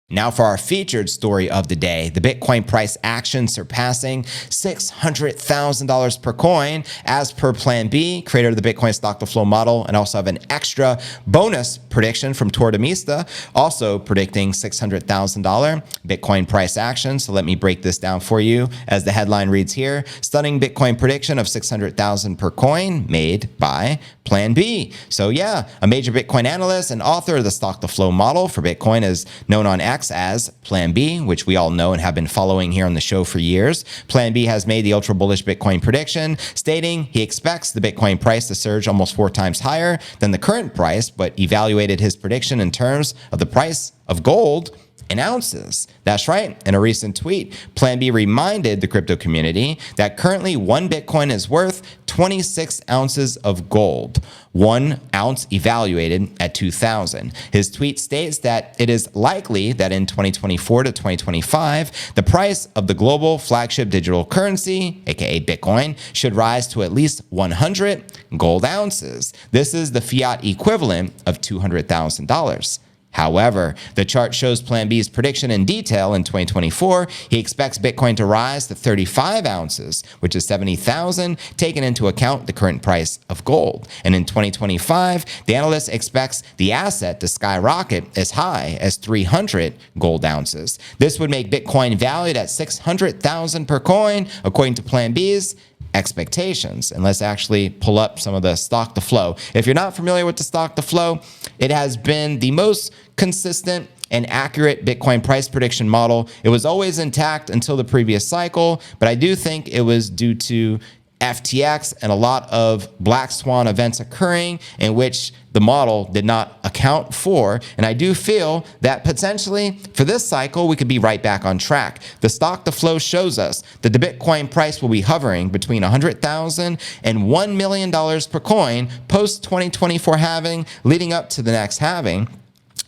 Now for our featured story of the day, the Bitcoin price action surpassing $600,000 per coin as per PlanB, creator of the Bitcoin stock to flow model, and also have an extra bonus prediction from Tortomista, also predicting $600,000 Bitcoin price action. So let me break this down for you as the headline reads here. Stunning Bitcoin prediction of $600,000 per coin made by PlanB. So yeah, a major Bitcoin analyst and author of the stock to flow model for Bitcoin is known on X as PlanB, which we all know and have been following here on the show for years. PlanB has made the ultra bullish Bitcoin prediction, stating he expects the Bitcoin price to surge almost 4 times higher than the current price, but evaluated his prediction in terms of the price of gold in ounces. That's right. In a recent tweet, PlanB reminded the crypto community that currently 1 Bitcoin is worth 26 ounces of gold, 1 ounce evaluated at 2,000. His tweet states that it is likely that in 2024 to 2025, the price of the global flagship digital currency, aka Bitcoin, should rise to at least 100 gold ounces. This is the fiat equivalent of $200,000. However, the chart shows PlanB's prediction in detail. In 2024, he expects Bitcoin to rise to 35 ounces, which is 70,000, taking into account the current price of gold. And in 2025, the analyst expects the asset to skyrocket as high as 300 gold ounces. This would make Bitcoin valued at 600,000 per coin, according to PlanB's expectations. And let's actually pull up some of the stock to flow. If you're not familiar with the stock to flow, it has been the most consistent and accurate Bitcoin price prediction model. It was always intact until the previous cycle, but I do think it was due to FTX and a lot of black swan events occurring in which the model did not account for. And I do feel that potentially for this cycle, we could be right back on track. The stock to flow shows us that the Bitcoin price will be hovering between $100,000 and $1 million per coin post 2024 halving, leading up to the next halving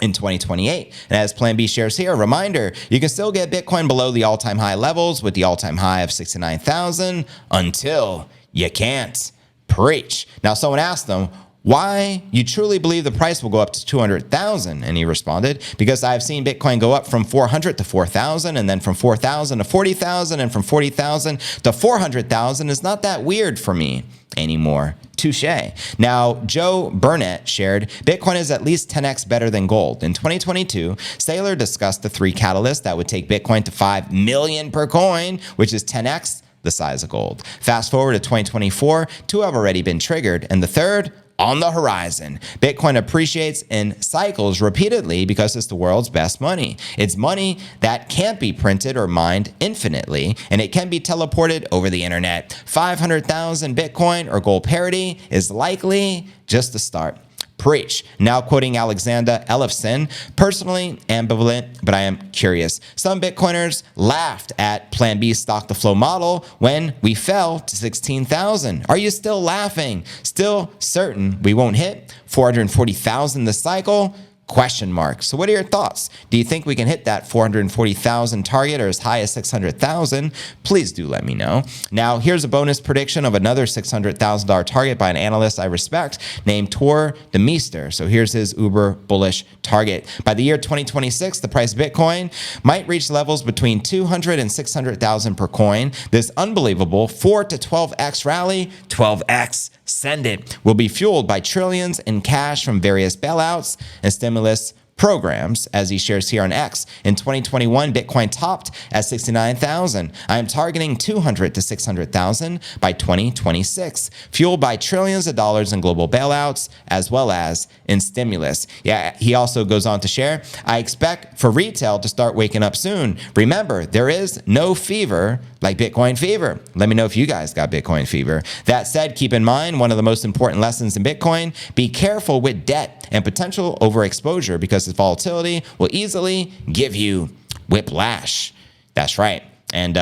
in 2028. And as PlanB shares here, a reminder, you can still get Bitcoin below the all-time high levels with the all-time high of 69,000 until you can't. Preach. Now, someone asked him, why you truly believe the price will go up to 200,000? And he responded, because I've seen Bitcoin go up from 400 to 4,000 and then from 4,000 to 40,000 and from 40,000 to 400,000 is not that weird for me anymore. Touche. Now, Joe Burnett shared, Bitcoin is at least 10x better than gold. In 2022, Saylor discussed the 3 catalysts that would take Bitcoin to 5 million per coin, which is 10x the size of gold. Fast forward to 2024, 2 have already been triggered, and the third on the horizon. Bitcoin appreciates in cycles repeatedly because it's the world's best money. It's money that can't be printed or mined infinitely, and it can be teleported over the internet. 500,000 Bitcoin or gold parity is likely just the start. Preach. Now quoting Alexander Ellefson, personally ambivalent, but I am curious. Some Bitcoiners laughed at PlanB's stock to flow model when we fell to 16,000. Are you still laughing? Still certain we won't hit 440,000 this cycle? Question mark. So what are your thoughts? Do you think we can hit that 440,000 target or as high as 600,000? Please do let me know. Now, here's a bonus prediction of another $600,000 target by an analyst I respect named Tortomista. So here's his uber bullish target. By the year 2026, the price of Bitcoin might reach levels between 200 and 600,000 per coin. This unbelievable 4 to 12x rally, 12x send it, will be fueled by trillions in cash from various bailouts and stimulus programs, as he shares here on X. In 2021, Bitcoin topped at 69,000. I am targeting 200 to 600,000 by 2026, fueled by trillions of dollars in global bailouts as well as in stimulus. Yeah, he also goes on to share, I expect for retail to start waking up soon. Remember, there is no fever like Bitcoin fever. Let me know if you guys got Bitcoin fever. That said, keep in mind, one of the most important lessons in Bitcoin, be careful with debt and potential overexposure because its volatility will easily give you whiplash. That's right. And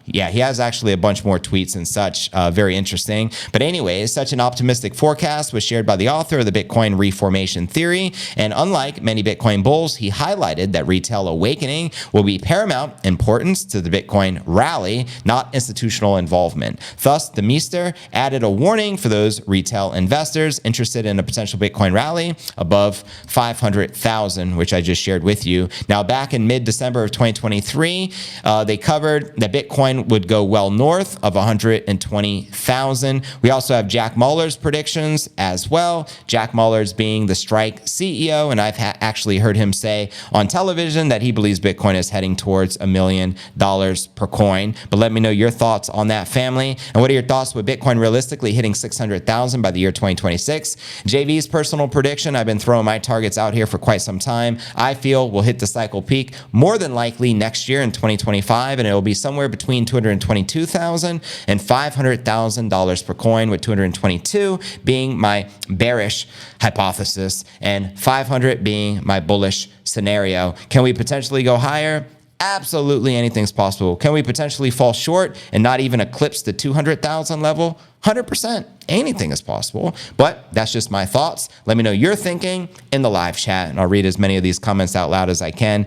Yeah, he has actually a bunch more tweets and such. Very interesting. But anyways, such an optimistic forecast was shared by the author of the Bitcoin reformation theory. And unlike many Bitcoin bulls, he highlighted that retail awakening will be paramount importance to the Bitcoin rally, not institutional involvement. Thus, the Meester added a warning for those retail investors interested in a potential Bitcoin rally above 500,000, which I just shared with you. Now, back in mid-December of 2023, they covered that Bitcoin would go well north of 120,000. We also have Jack Mallers' predictions as well. Jack Mallers being the Strike CEO, and I've actually heard him say on television that he believes Bitcoin is heading towards $1 million per coin. But let me know your thoughts on that, family. And what are your thoughts with Bitcoin realistically hitting 600,000 by the year 2026? JV's personal prediction, I've been throwing my targets out here for quite some time. I feel we'll hit the cycle peak more than likely next year in 2025, and it will be somewhere between $222,000 and $500,000 per coin, with 222 being my bearish hypothesis and 500 being my bullish scenario. Can we potentially go higher? Absolutely, anything's possible. Can we potentially fall short and not even eclipse the 200,000 level? 100%. Anything is possible, but that's just my thoughts. Let me know your thinking in the live chat, and I'll read as many of these comments out loud as I can.